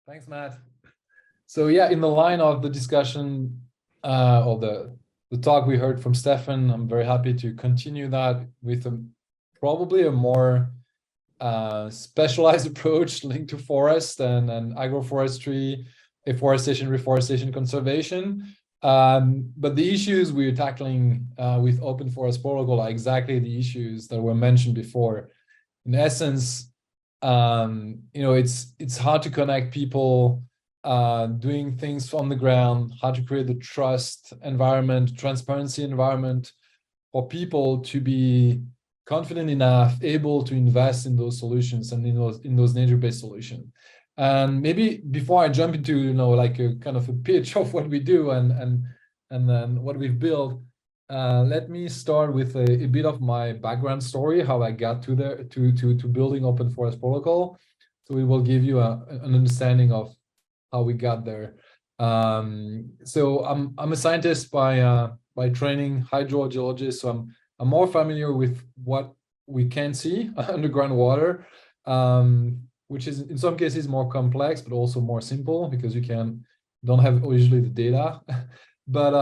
Thanks, Matt. So yeah, in the line of the discussion or the talk we heard from Stefan, I'm very happy to continue that with probably a more specialized approach linked to forest and agroforestry, afforestation, reforestation, conservation. But the issues we're tackling with Open Forest Protocol are exactly the issues that were mentioned before. In essence, it's hard to connect people doing things on the ground, how to create the trust environment, transparency environment for people to be confident enough, able to invest in those solutions and in those nature-based solutions. And maybe before I jump into like a kind of a pitch of what we do and then what we've built, let me start with a bit of my background story, how I got to building Open Forest Protocol. So it will give you an understanding of how we got there. So I'm a scientist by training, hydrogeologist. So I'm more familiar with what we can see underground water, which is in some cases more complex, but also more simple because you don't have usually the data. But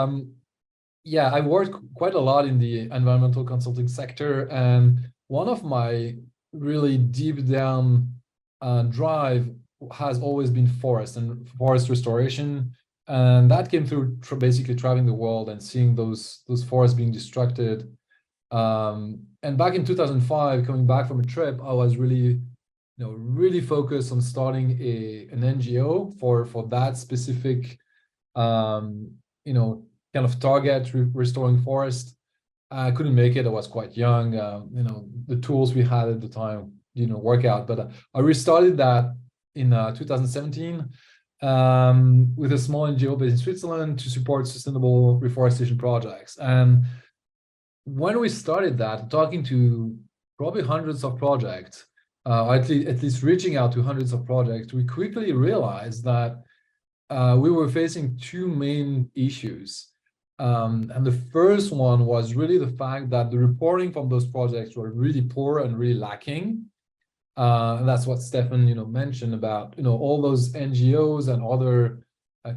yeah, I worked quite a lot in the environmental consulting sector, and one of my really deep down drive has always been forest and forest restoration, and that came through basically traveling the world and seeing those forests being destructed. And back in 2005, coming back from a trip, I was really focused on starting an NGO for that specific kind of target restoring forest. I couldn't make it. I was quite young. The tools we had at the time didn't work out. But I restarted that in 2017 with a small NGO based in Switzerland to support sustainable reforestation projects. And when we started that, talking to probably hundreds of projects, at least reaching out to hundreds of projects, we quickly realized that we were facing two main issues. And the first one was really the fact that the reporting from those projects were really poor and really lacking. And that's what Stefan, mentioned about, all those NGOs and other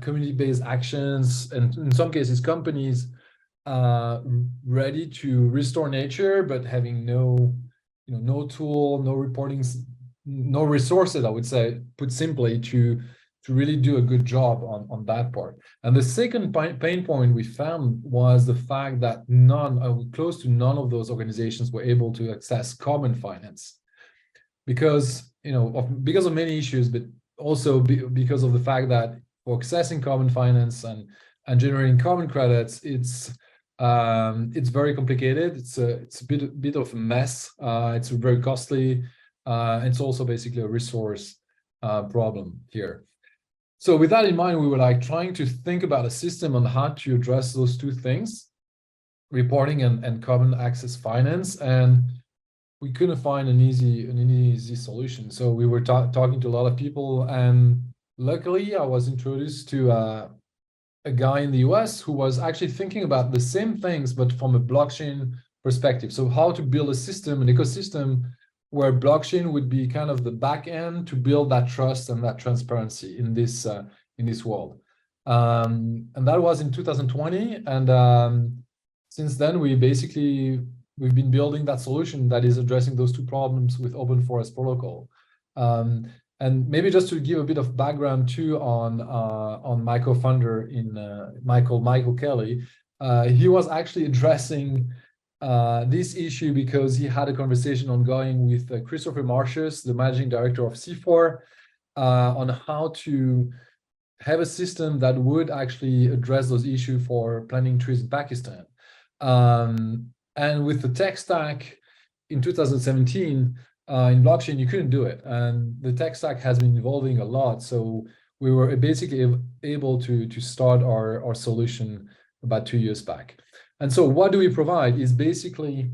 community-based actions, and in some cases companies ready to restore nature, but having no tool, no reportings, no resources, I would say, put simply, to really do a good job on that part. And the second pain point we found was the fact that close to none of those organizations were able to access carbon finance, because of many issues, but also because of the fact that for accessing carbon finance and generating carbon credits, it's very complicated. It's a bit of a mess. It's very costly. It's also basically a resource problem here. So with that in mind, we were trying to think about a system on how to address those two things, reporting and carbon access finance, and we couldn't find an easy solution. So we were talking to a lot of people, and luckily I was introduced to a guy in the US who was actually thinking about the same things, but from a blockchain perspective. So how to build a system, an ecosystem, where blockchain would be kind of the back end to build that trust and that transparency in this world. And that was in 2020. And since then, we've been building that solution that is addressing those two problems with Open Forest Protocol. And maybe just to give a bit of background too on my co-founder Michael Kelly, he was actually addressing this issue because he had a conversation ongoing with Christopher Marcius, the managing director of C4, on how to have a system that would actually address those issues for planting trees in Pakistan. And with the tech stack in 2017, in blockchain, you couldn't do it. And the tech stack has been evolving a lot. So we were basically able to start our solution about 2 years back. And so what do we provide is basically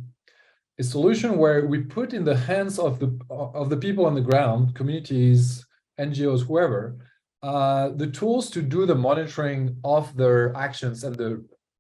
a solution where we put in the hands of the people on the ground, communities, NGOs, whoever, the tools to do the monitoring of their actions and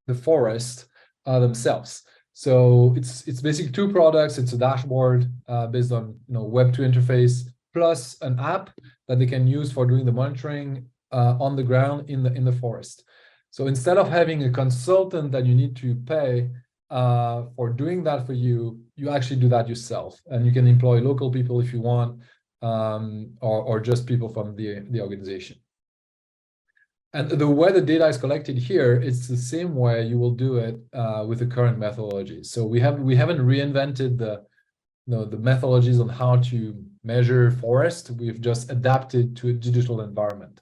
the forest themselves. So it's basically two products. It's a dashboard based on Web2 interface plus an app that they can use for doing the monitoring on the ground in the forest. So instead of having a consultant that you need to pay for doing that for you, you actually do that yourself, and you can employ local people if you want, or just people from the organization. And the way the data is collected here, it's the same way you will do it with the current methodologies. So we haven't reinvented the methodologies on how to measure forest. We've just adapted to a digital environment.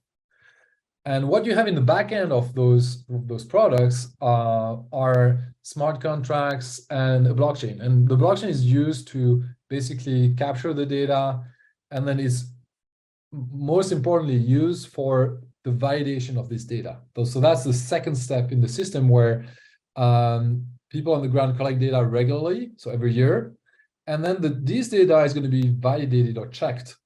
And what you have in the back end of those products are smart contracts and a blockchain. And the blockchain is used to basically capture the data, and then is most importantly used for the validation of this data. So that's the second step in the system, where people on the ground collect data regularly, so every year. And then this data is going to be validated or checked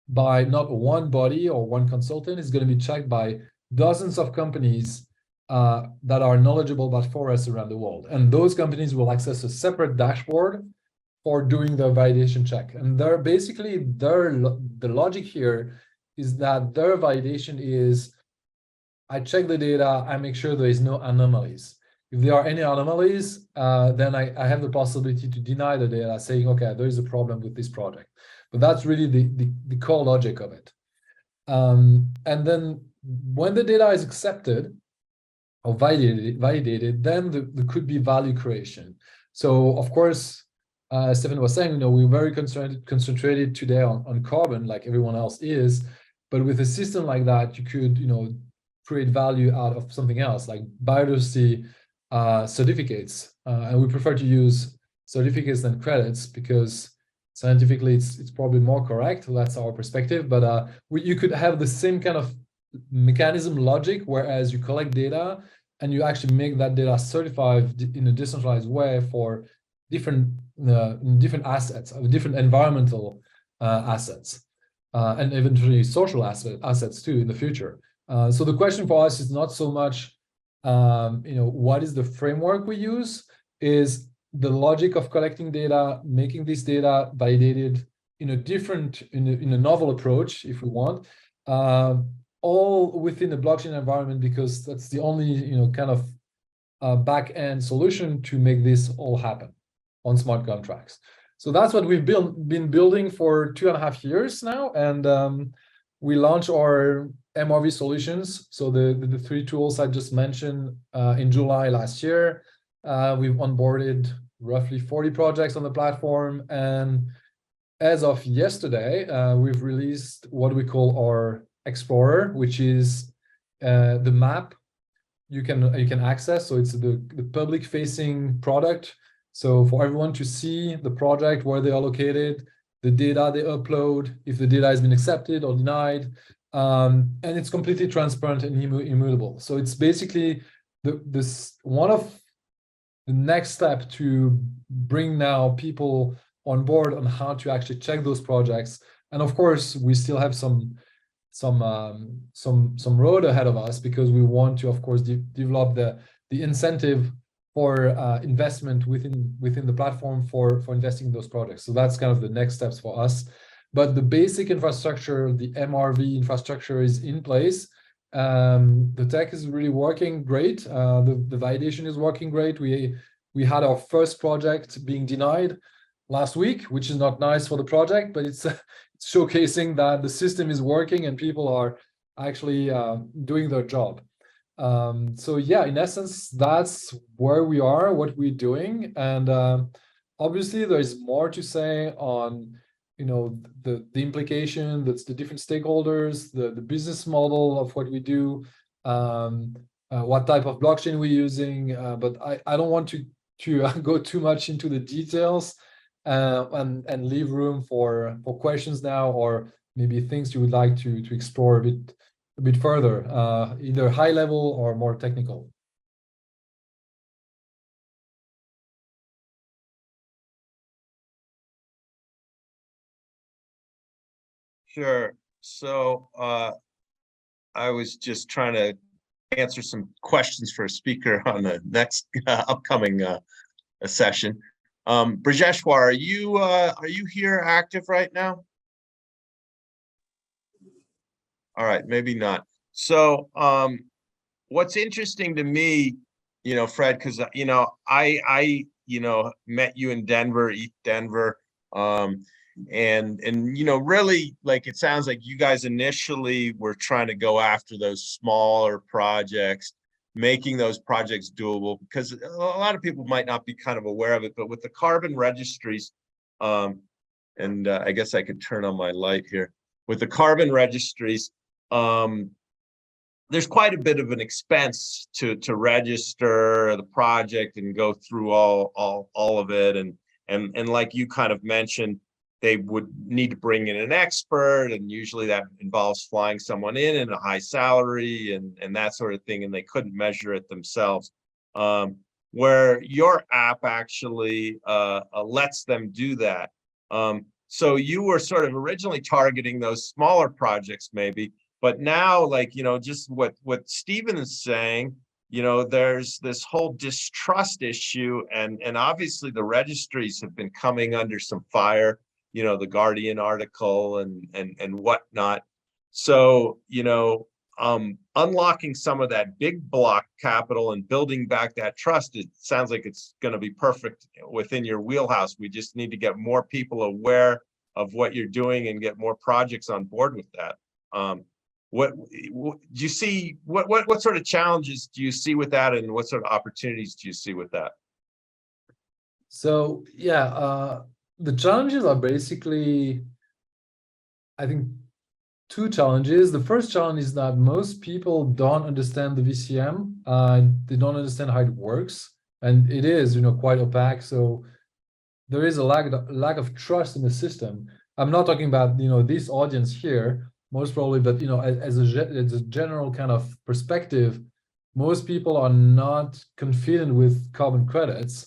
by not one body or one consultant. It's going to be checked by dozens of companies that are knowledgeable about forests around the world. And those companies will access a separate dashboard for doing the validation check. And the logic here is that their validation is, I check the data, I make sure there is no anomalies. If there are any anomalies, then I have the possibility to deny the data, saying, okay, there is a problem with this project. But that's really the core logic of it. And then when the data is accepted or validated, then there could be value creation. So of course, Stephen was saying, we're very concentrated today on carbon, like everyone else is. But with a system like that, you could, create value out of something else, like biodiversity certificates. And we prefer to use certificates than credits, because scientifically it's probably more correct. That's our perspective. But you could have the same kind of mechanism logic, whereas you collect data and you actually make that data certified in a decentralized way for different assets, different environmental assets, and eventually social assets too in the future. So the question for us is not so much, what is the framework we use, is the logic of collecting data, making this data validated in a novel approach, if we want, all within the blockchain environment, because that's the only, kind of back-end solution to make this all happen on smart contracts. So that's what we've been building for 2.5 years now, and we launched our MRV solutions. So the 3 tools I just mentioned in July last year. We've onboarded roughly 40 projects on the platform, and as of yesterday, we've released what we call our Explorer, which is the map you can access. So it's the public-facing product. So for everyone to see the project, where they are located, the data they upload, if the data has been accepted or denied, and it's completely transparent and immutable. So it's basically this one of the next step to bring now people on board on how to actually check those projects. And of course, we still have some road ahead of us, because we want to, of course, develop the incentive for investment within the platform for investing in those projects. So that's kind of the next steps for us. But the basic infrastructure, the MRV infrastructure, is in place. The tech is really working great. The validation is working great. We had our first project being denied last week, which is not nice for the project, but it's showcasing that the system is working and people are actually doing their job. So yeah, in essence, that's where we are, what we're doing. And obviously there is more to say on, the implication, that's the different stakeholders, the business model of what we do, what type of blockchain we're using. But I don't want to go too much into the details, and leave room for questions now, or maybe things you would like to explore a bit further, either high level or more technical. Sure. So I was just trying to answer some questions for a speaker on the next upcoming session. Brajeshwar, are you here active right now? All right, maybe not. So, what's interesting to me, Fred, because I met you in Denver, East Denver, and really, like, it sounds like you guys initially were trying to go after those smaller projects, making those projects doable, because a lot of people might not be kind of aware of it, but with the carbon registries, and I guess I could turn on my light here. With the carbon registries, there's quite a bit of an expense to register the project and go through all of it, and like you kind of mentioned, they would need to bring in an expert, and usually that involves flying someone in a high salary and that sort of thing, and they couldn't measure it themselves. Where your app actually lets them do that. So you were sort of originally targeting those smaller projects, maybe, but now, like, just what Stephen is saying, there's this whole distrust issue, and obviously the registries have been coming under some fire, the Guardian article and whatnot. So, unlocking some of that big block capital and building back that trust, it sounds like it's going to be perfect within your wheelhouse. We just need to get more people aware of what you're doing and get more projects on board with that. What do you see? What sort of challenges do you see with that, and what sort of opportunities do you see with that? So yeah, the challenges are basically, I think, two challenges. The first challenge is that most people don't understand the VCM. They don't understand how it works, and it is, quite opaque. So there is a lack of trust in the system. I'm not talking about, this audience here, most probably, but as a general kind of perspective, most people are not confident with carbon credits,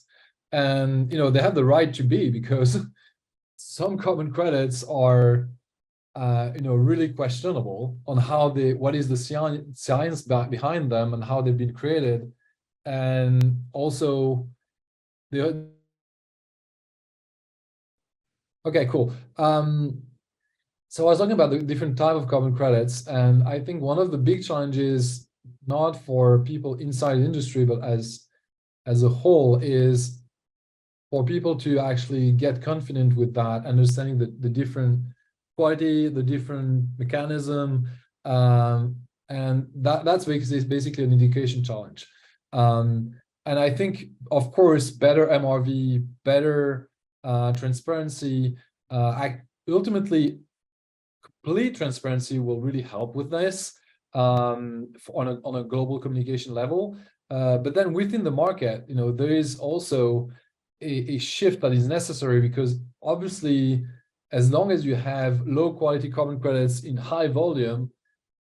and they have the right to be, because some carbon credits are really questionable on what is the science behind them and how they've been created, and also the. Okay, cool. So I was talking about the different type of carbon credits, and I think one of the big challenges, not for people inside the industry, but as a whole, is for people to actually get confident with that, understanding the different quality, the different mechanism, and that's basically an education challenge. And I think, of course, better MRV, better transparency, ultimately complete transparency will really help with this on a global communication level. But then within the market, there is also a shift that is necessary, because obviously, as long as you have low quality carbon credits in high volume,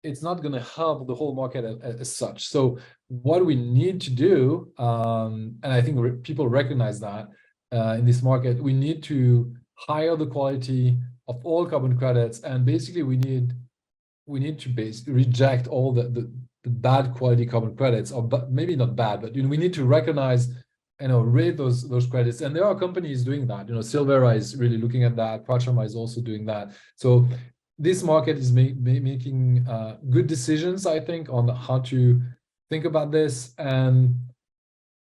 it's not going to help the whole market as such. So what we need to do, and I think people recognize that in this market, we need to higher the quality of all carbon credits, and basically we need to reject all the bad quality carbon credits, or maybe not bad, but we need to recognize rate those credits, and there are companies doing that. Silvera is really looking at that. Prachama is also doing that. So this market is making good decisions, I think, on how to think about this, and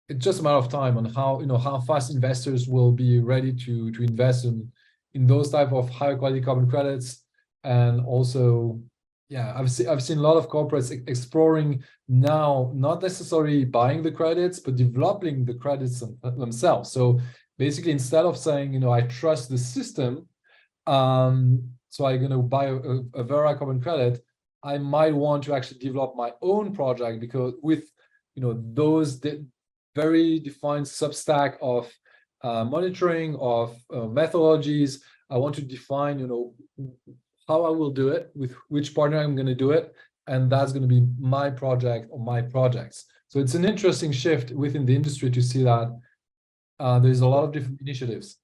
it's just a matter of time on how fast investors will be ready to invest in those type of higher quality carbon credits. And also, yeah, I've seen a lot of corporates exploring now, not necessarily buying the credits, but developing the credits themselves. So basically, instead of saying, I trust the system, so I'm going to buy a Vera carbon credit, I might want to actually develop my own project, because with those very defined substack of monitoring of methodologies, I want to define how I will do it, with which partner I'm going to do it, and that's going to be my project or my projects. So it's an interesting shift within the industry to see that there's a lot of different initiatives.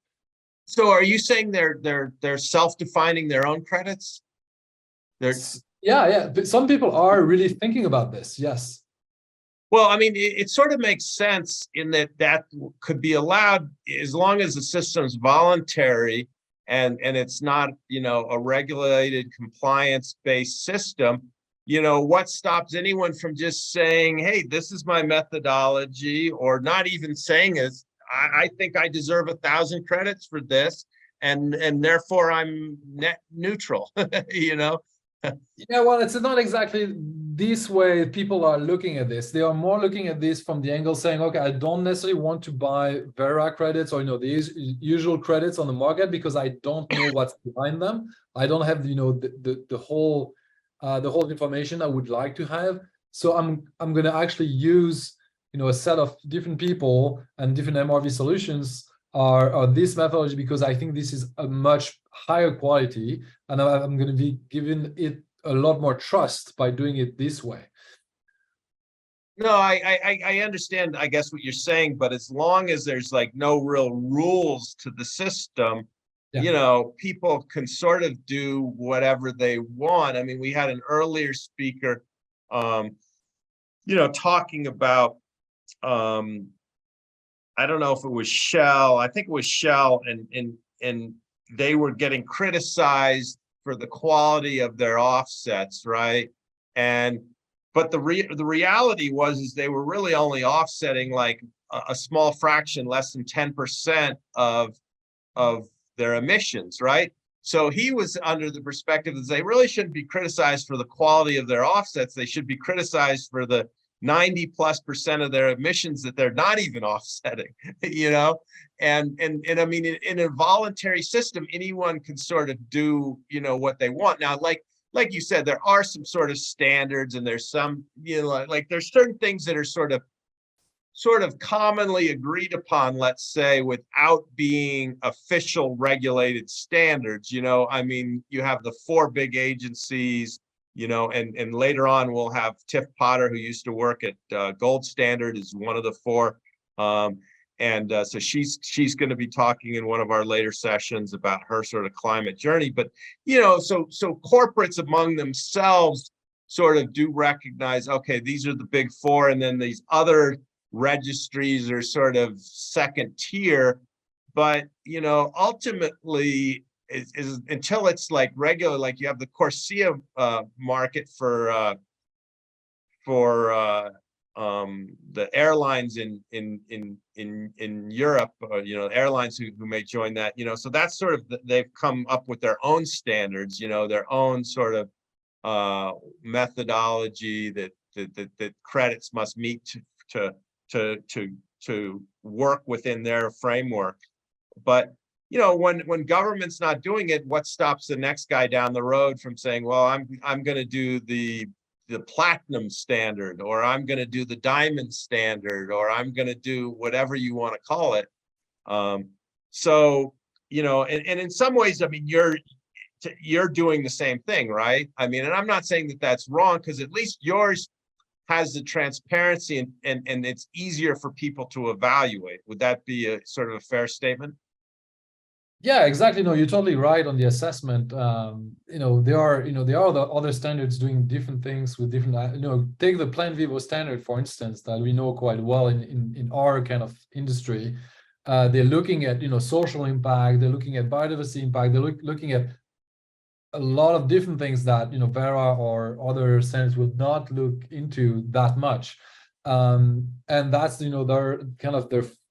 So are you saying they're self-defining their own credits? Yeah, but some people are really thinking about this. Yes. Well, I mean, it sort of makes sense in that could be allowed as long as the system's voluntary, and it's not, you know, a regulated compliance-based system, you know, what stops anyone from just saying, hey, this is my methodology, or not even saying is, I think I deserve 1,000 credits for this, and therefore I'm net neutral, you know? Yeah, well, it's not exactly this way people are looking at this. They are more looking at this from the angle saying, okay, I don't necessarily want to buy Vera credits or, you know, these usual credits on the market because I don't know what's behind them. I don't have, you know, the whole information I would like to have. So I'm going to actually use, you know, a set of different people and different MRV solutions are this methodology because I think this is a much higher quality, and I'm going to be giving it a lot more trust by doing it this way. No, I understand, I guess, what you're saying, but as long as there's like no real rules to the system, Yeah. you know, people can sort of do whatever they want. I mean, we had an earlier speaker, you know, talking about, I don't know if it was Shell, I think it was Shell, and they were getting criticized for the quality of their offsets, right? And but the reality was is they were really only offsetting like a small fraction, less than 10% of their emissions, right? So he was under the perspective that they really shouldn't be criticized for the quality of their offsets. They should be criticized for the 90+% of their emissions that they're not even offsetting, you know? And I mean, in a voluntary system, anyone can sort of do, you know, what they want. Now, like you said, there are some sort of standards, and there's some, you know, like there's certain things that are sort of commonly agreed upon, let's say, without being official regulated standards. You know, I mean, you have the 4 big agencies, you know, and later on we'll have Tiff Potter, who used to work at Gold Standard, is one of the 4. So she's going to be talking in one of our later sessions about her sort of climate journey. But, you know, so corporates among themselves sort of do recognize, okay, these are the big 4, and then these other registries are sort of second tier. But, you know, ultimately, is until it's like regular, like you have the Corsia market for the airlines in Europe, you know, airlines who may join that, you know, so that's sort of, they've come up with their own standards, you know, their own sort of methodology that credits must meet to work within their framework. But, you know, when government's not doing it, what stops the next guy down the road from saying, well, I'm going to do the platinum standard, or I'm going to do the diamond standard, or I'm going to do whatever you want to call it. So, you know, and in some ways, I mean, you're doing the same thing, right? I mean, and I'm not saying that that's wrong, because at least yours has the transparency and it's easier for people to evaluate. Would that be a sort of a fair statement? Yeah, exactly. No, you're totally right on the assessment. You know, there are the other standards doing different things with different, you know, take the Plan Vivo standard, for instance, that we know quite well in our kind of industry. They're looking at, you know, social impact, they're looking at biodiversity impact, they're looking at a lot of different things that, you know, Vera or other standards would not look into that much. And that's, you know, their kind of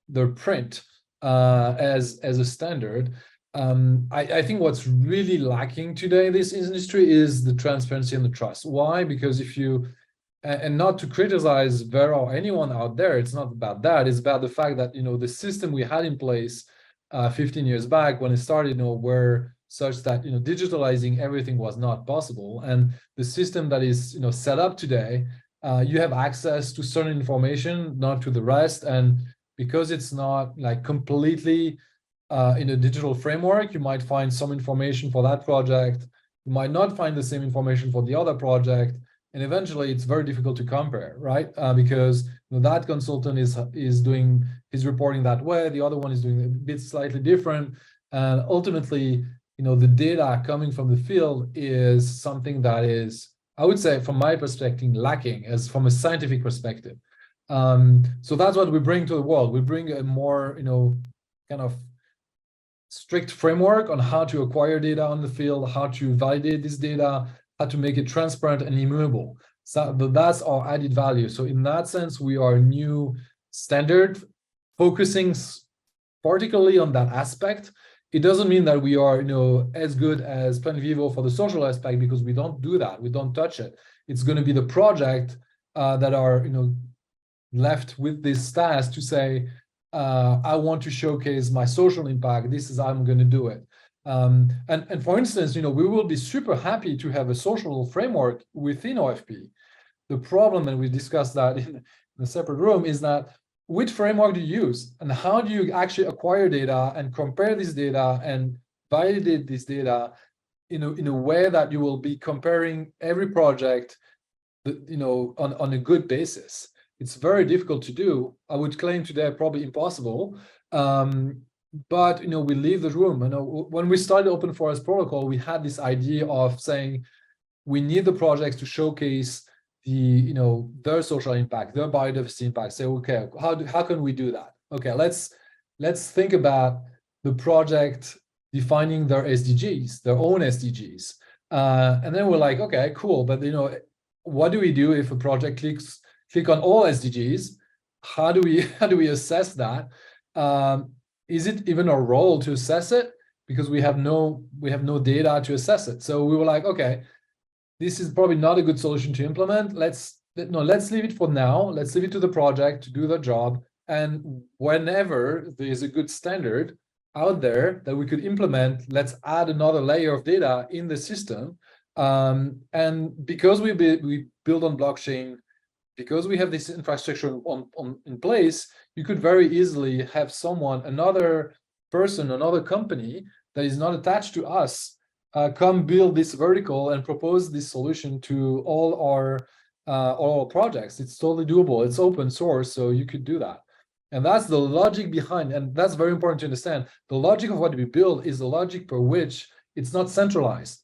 their print as a standard. I think what's really lacking today in this industry is the transparency and the trust. Why? Because if you, and not to criticize Vera or anyone out there, it's not about that. It's about the fact that, you know, the system we had in place 15 years back when it started, you know, were such that, you know, digitalizing everything was not possible. And the system that is, you know, set up today, you have access to certain information, not to the rest. And because it's not like completely in a digital framework, you might find some information for that project. You might not find the same information for the other project. And eventually it's very difficult to compare, right? Because, you know, that consultant is reporting that way, the other one is doing a bit slightly different. And ultimately, you know, the data coming from the field is something that is, I would say, from my perspective, lacking as from a scientific perspective. So that's what we bring to the world. We bring a more, you know, kind of strict framework on how to acquire data on the field, how to validate this data, how to make it transparent and immutable. So that's our added value. So in that sense, we are a new standard focusing particularly on that aspect. It doesn't mean that we are, as good as Plan Vivo for the social aspect, because we don't do that. We don't touch it. It's going to be the project that are, left with this task to say, I want to showcase my social impact. This is how I'm going to do it. And for instance, we will be super happy to have a social framework within OFP. The problem, and we discussed that in a separate room, is that which framework do you use and how do you actually acquire data and compare this data and validate this data in a way that you will be comparing every project, on a good basis. It's very difficult to do. I would claim today probably impossible. But we leave the room. When we started Open Forest Protocol, we had this idea of saying we need the projects to showcase their social impact, their biodiversity impact. Say, okay, how can we do that? Okay, let's think about the project defining their SDGs, their own SDGs, and then we're like, okay, cool, but what do we do if a project click on all SDGs? How do we assess that? Is it even our role to assess it? Because we have no data to assess it. So we were like, okay, this is probably not a good solution to implement. Let's leave it for now. Let's leave it to the project to do their job. And whenever there is a good standard out there that we could implement, let's add another layer of data in the system. And because we build on blockchain, because we have this infrastructure in place, you could very easily have another person, another company that is not attached to us, come build this vertical and propose this solution to all our projects. It's totally doable. It's open source, so you could do that. And that's the logic behind, and that's very important to understand. The logic of what we build is the logic per which it's not centralized.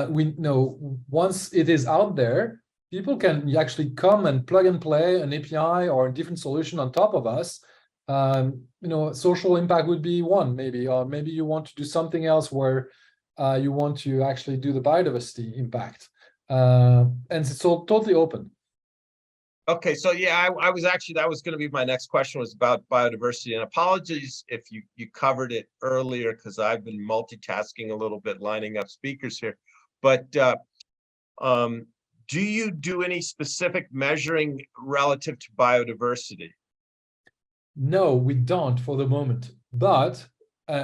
We know once it is out there, people can actually come and plug and play an API or a different solution on top of us. Social impact would be one, maybe, or maybe you want to do something else where you want to actually do the biodiversity impact. And it's all totally open. Okay, so yeah, I was actually, that was going to be my next question, was about biodiversity. And apologies if you covered it earlier, because I've been multitasking a little bit, lining up speakers here. But do you do any specific measuring relative to biodiversity? No, we don't for the moment. But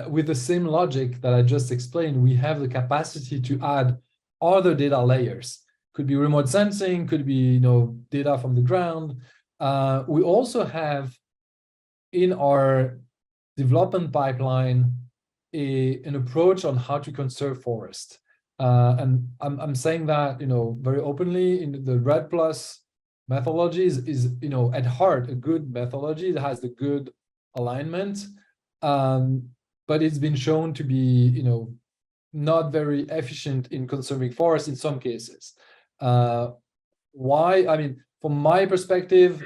with the same logic that I just explained, we have the capacity to add other data layers. Could be remote sensing, could be data from the ground. We also have in our development pipeline an approach on how to conserve forest. And I'm saying that very openly. In the RED Plus methodology is at heart a good methodology that has the good alignment, but it's been shown to be not very efficient in conserving forests in some cases. Why? I mean, from my perspective,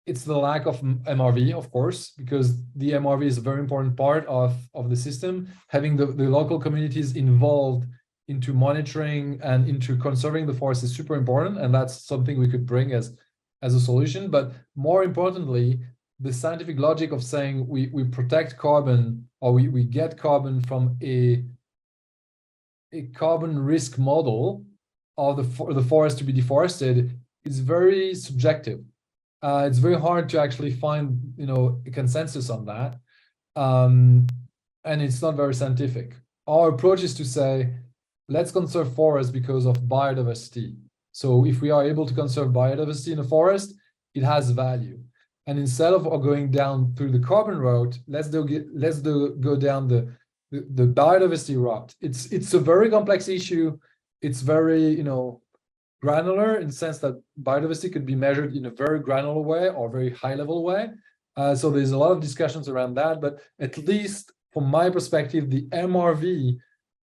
it's the lack of MRV, of course, because the MRV is a very important part of the system. Having the local communities involved into monitoring and into conserving the forest is super important, and that's something we could bring as a solution. But more importantly, the scientific logic of saying we protect carbon, or we get carbon from a carbon risk model of the forest to be deforested is very subjective. It's very hard to actually find a consensus on that, and it's not very scientific. Our approach is to say, let's conserve forests because of biodiversity. So if we are able to conserve biodiversity in a forest, it has value. And instead of going down through the carbon route, let's go down the biodiversity route. It's a very complex issue. It's very granular in the sense that biodiversity could be measured in a very granular way or very high level way. So there's a lot of discussions around that, but at least from my perspective, the MRV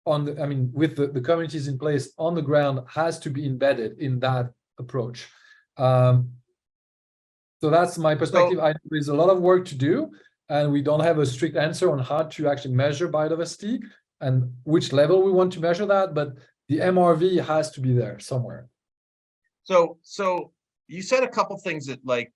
with the communities in place on the ground has to be embedded in that approach. So that's my perspective. There's a lot of work to do. and we don't have a strict answer on how to actually measure biodiversity and which level we want to measure that, but the MRV has to be there somewhere. So you said a couple things that like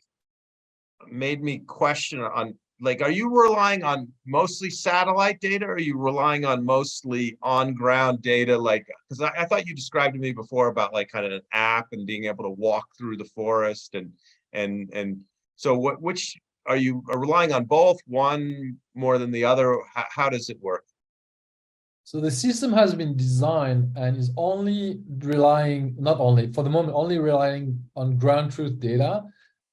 made me question on, like, are you relying on mostly satellite data, or are you relying on mostly on-ground data? Like, because I thought you described to me before about like kind of an app and being able to walk through the forest, and so which are you relying on? Both, one more than the other? How does it work? So the system has been designed and is only relying, not only, for the moment, only relying on ground truth data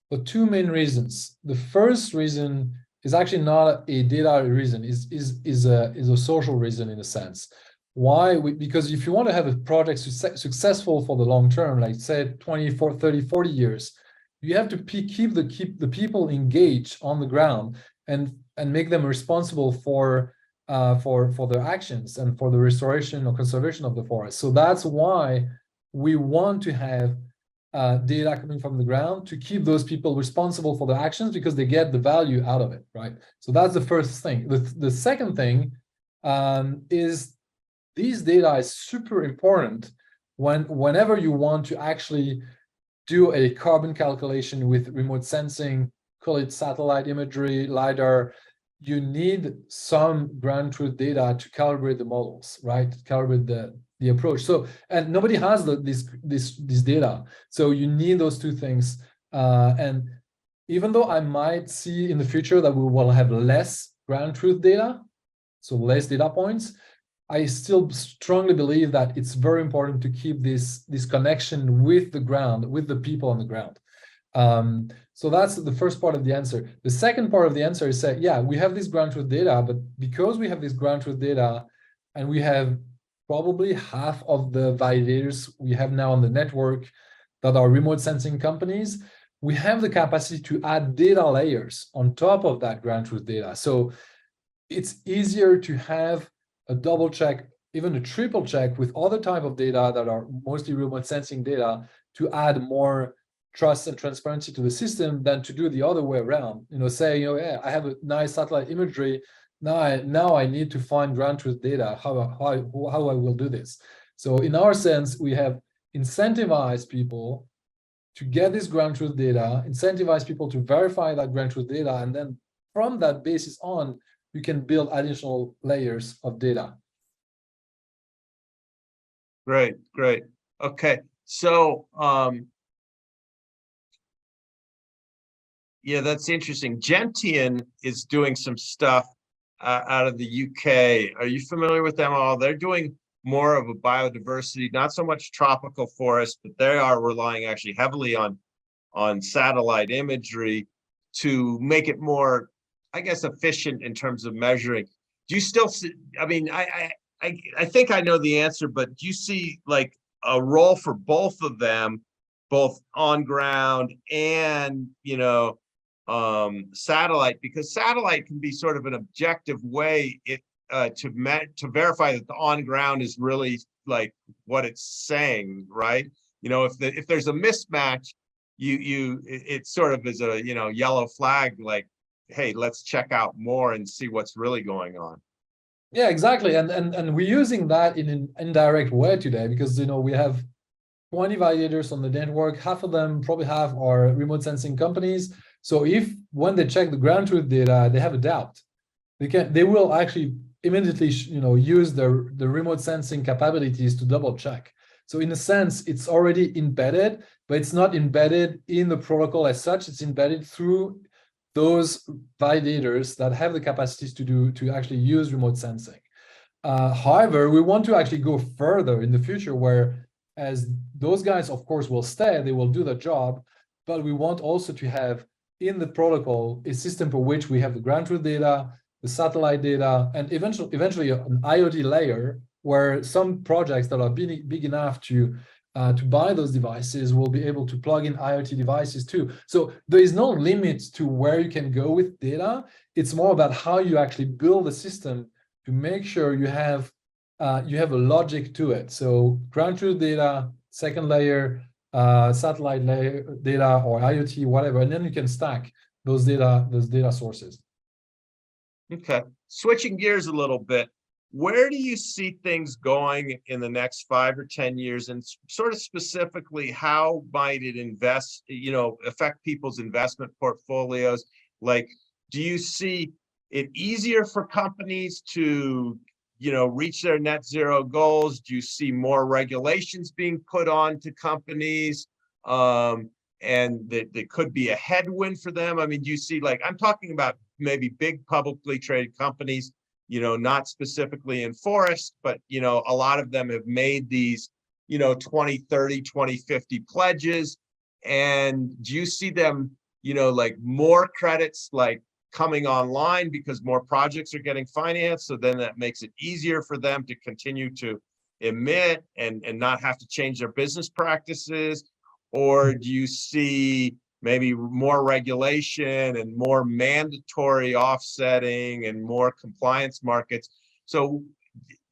for two main reasons. The first reason is actually not a data reason, is a social reason in a sense. Why? Because if you want to have a project successful for the long term, like say 20, 30, 40 years, you have to keep the people engaged on the ground and make them responsible for their actions and for the restoration or conservation of the forest. So that's why we want to have data coming from the ground to keep those people responsible for their actions, because they get the value out of it, right? So that's the first thing. The second thing is these data is super important whenever you want to actually do a carbon calculation with remote sensing, call it satellite imagery, LiDAR. You need some ground truth data to calibrate the models, right? Calibrate the approach. So, and nobody has this data. So you need those two things. And even though I might see in the future that we will have less ground truth data, so less data points, I still strongly believe that it's very important to keep this connection with the ground, with the people on the ground. So that's the first part of the answer. The second part of the answer is that, yeah, we have this ground truth data, but because we have this ground truth data and we have probably half of the validators we have now on the network that are remote sensing companies, we have the capacity to add data layers on top of that ground truth data. So it's easier to have a double check, even a triple check with other type of data that are mostly remote sensing data to add more trust and transparency to the system than to do the other way around. Say, yeah, I have a nice satellite imagery. Now I need to find ground truth data. How I will do this? So in our sense, we have incentivized people to get this ground truth data, incentivize people to verify that ground truth data, and then from that basis on, you can build additional layers of data. Great. Okay, so yeah, that's interesting. Gentian is doing some stuff out of the UK. Are you familiar with them at all? They're doing more of a biodiversity, not so much tropical forest, but they are relying actually heavily on satellite imagery to make it more, I guess, efficient in terms of measuring. Do you still see, I mean, I think I know the answer, but do you see like a role for both of them, both on ground and, satellite? Because satellite can be sort of an objective way to verify that the on ground is really like what it's saying, right? If there's a mismatch, it sort of is a yellow flag, like, hey, let's check out more and see what's really going on. Yeah, exactly. And we're using that in an indirect way today, because we have 20 validators on the network. Half of them, probably half, are remote sensing companies. So if when they check the ground truth data, they have a doubt, they will actually immediately use the remote sensing capabilities to double check. So in a sense, it's already embedded, but it's not embedded in the protocol as such. It's embedded through those validators that have the capacities to actually use remote sensing. However, we want to actually go further in the future, where as those guys, of course, will stay, they will do the job, but we want also to have in the protocol a system for which we have the ground truth data, the satellite data, and eventually an IoT layer, where some projects that are big enough to buy those devices will be able to plug in IoT devices too. So there is no limit to where you can go with data. It's more about how you actually build a system to make sure you have a logic to it. So ground truth data, second layer, satellite layer data, or IoT, whatever, and then you can stack those data sources. Okay. Switching gears a little bit, where do you see things going in the next 5 or 10 years? And sort of specifically, how might it affect people's investment portfolios? Like, do you see it easier for companies to, reach their net zero goals? Do you see more regulations being put on to companies? And that could be a headwind for them. I mean, do you see, like, I'm talking about maybe big publicly traded companies, not specifically in forest, but, a lot of them have made these, 2030, 2050 pledges. And do you see them, like more credits, like coming online because more projects are getting financed? So then that makes it easier for them to continue to emit and not have to change their business practices? Or do you see maybe more regulation and more mandatory offsetting and more compliance markets? So,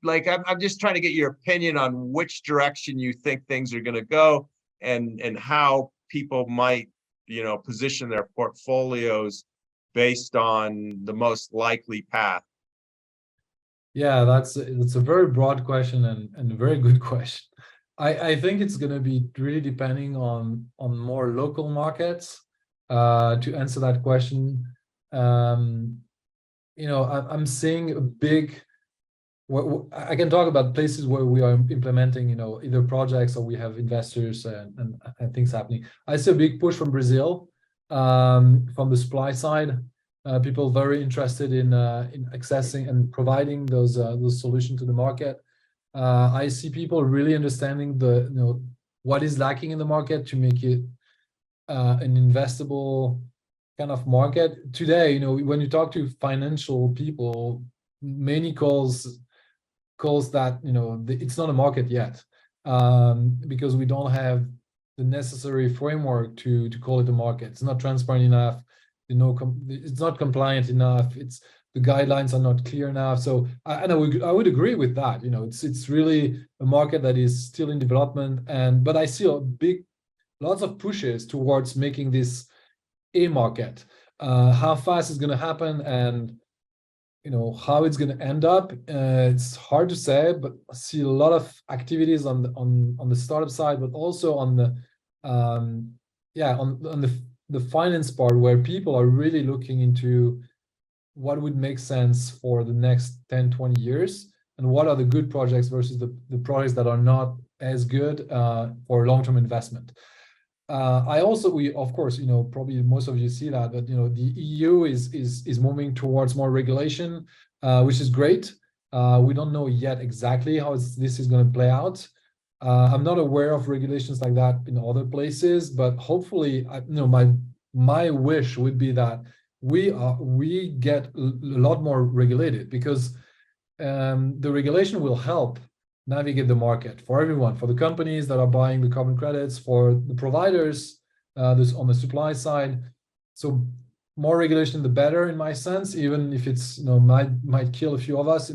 like, I'm just trying to get your opinion on which direction you think things are going to go, and how people might, position their portfolios based on the most likely path. Yeah, that's a very broad question and a very good question. I think it's going to be really depending on more local markets. To answer that question, I'm seeing a big. I can talk about places where we are implementing, either projects or we have investors and things happening. I see a big push from Brazil, from the supply side. People very interested in accessing and providing those solutions to the market. I see people really understanding what is lacking in the market to make it an investable kind of market. Today, when you talk to financial people, many calls that it's not a market yet, because we don't have the necessary framework to call it a market. It's not transparent enough. It's not compliant enough. The guidelines are not clear enough. So I would agree with that. It's really a market that is still in development, but I see lots of pushes towards making this a market. How fast it's going to happen and how it's going to end up, it's hard to say, but I see a lot of activities on the startup side, but also on the on the finance part, where people are really looking into what would make sense for the next 10-20 years, and what are the good projects versus the projects that are not as good for long-term investment. We of course, probably most of you see that, but the EU is moving towards more regulation, which is great. We don't know yet exactly how this is going to play out. I'm not aware of regulations like that in other places, but hopefully, my wish would be that we get a lot more regulated, because the regulation will help navigate the market for everyone, for the companies that are buying the carbon credits, for the providers, this on the supply side. So more regulation, the better, in my sense, even if it's might kill a few of us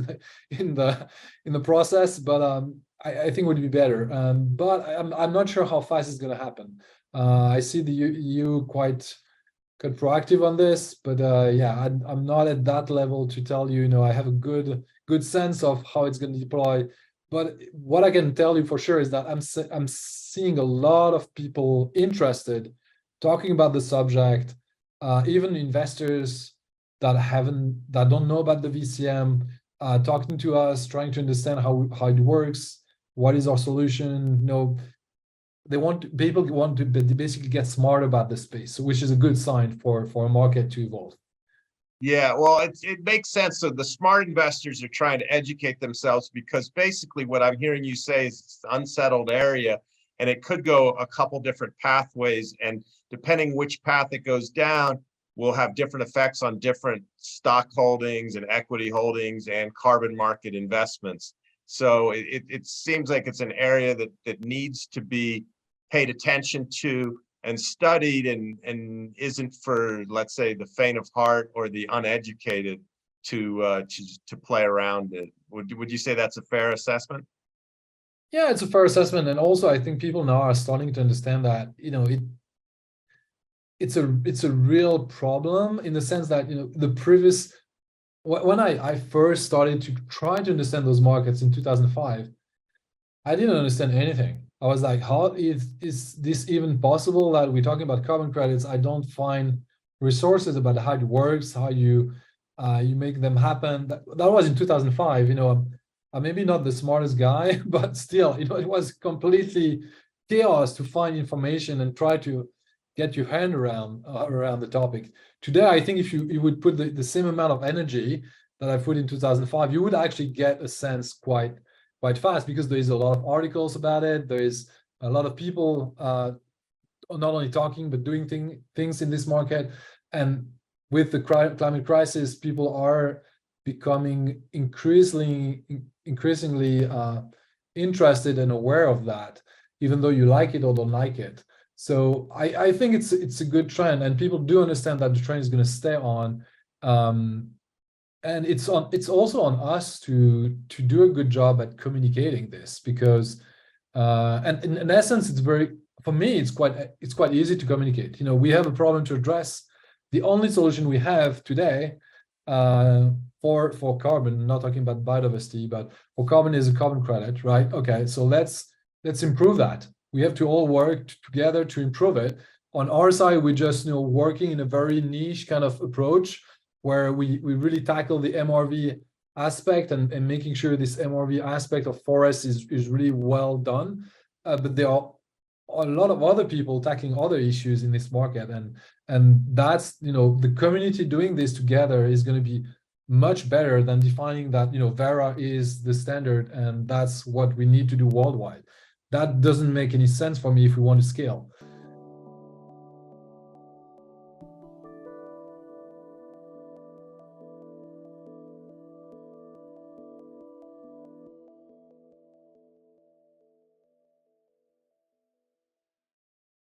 in the process. But I think it would be better. But I'm not sure how fast it's going to happen. I see the EU quite proactive on this, but yeah, I'm not at that level to tell you. I have a good sense of how it's going to deploy. But what I can tell you for sure is that I'm seeing a lot of people interested, talking about the subject, even investors that don't know about the VCM, talking to us, trying to understand how it works, what is our solution. People want to basically get smart about the space, which is a good sign for a market to evolve. Yeah, well, it makes sense. So the smart investors are trying to educate themselves, because basically what I'm hearing you say is it's an unsettled area, and it could go a couple different pathways. And depending which path it goes down, will have different effects on different stock holdings and equity holdings and carbon market investments. So it seems like it's an area that needs to be paid attention to and studied, and isn't for, let's say, the faint of heart or the uneducated to play around it. Would you say that's a fair assessment? Yeah, it's a fair assessment. And also I think people now are starting to understand that it's a real problem, in the sense that the previous when I first started to try to understand those markets in 2005, I didn't understand anything. I was like, how is this even possible that we're talking about carbon credits? I don't find resources about how it works, how you make them happen. That was in 2005. I'm maybe not the smartest guy, but still, it was completely chaos to find information and try to get your hand around the topic. Today, I think if you would put the same amount of energy that I put in 2005, you would actually get a sense quite fast, because there is a lot of articles about it. There is a lot of people not only talking but doing things in this market. And with the climate crisis, people are becoming increasingly interested and aware of that, even though you like it or don't like it. So I think it's a good trend, and people do understand that the trend is going to stay on. And it's also on us to do a good job at communicating this, because and in essence, for me, it's quite easy to communicate. We have a problem to address. The only solution we have today for carbon, not talking about biodiversity, but for carbon, is a carbon credit, right? Okay, so let's improve that. We have to all work together to improve it. On our side, we're just working in a very niche kind of approach, where we really tackle the MRV aspect and making sure this MRV aspect of forest is really well done. But there are a lot of other people tackling other issues in this market, and that's the community doing this together is going to be much better than defining that Vera is the standard and that's what we need to do worldwide. That doesn't make any sense for me if we want to scale.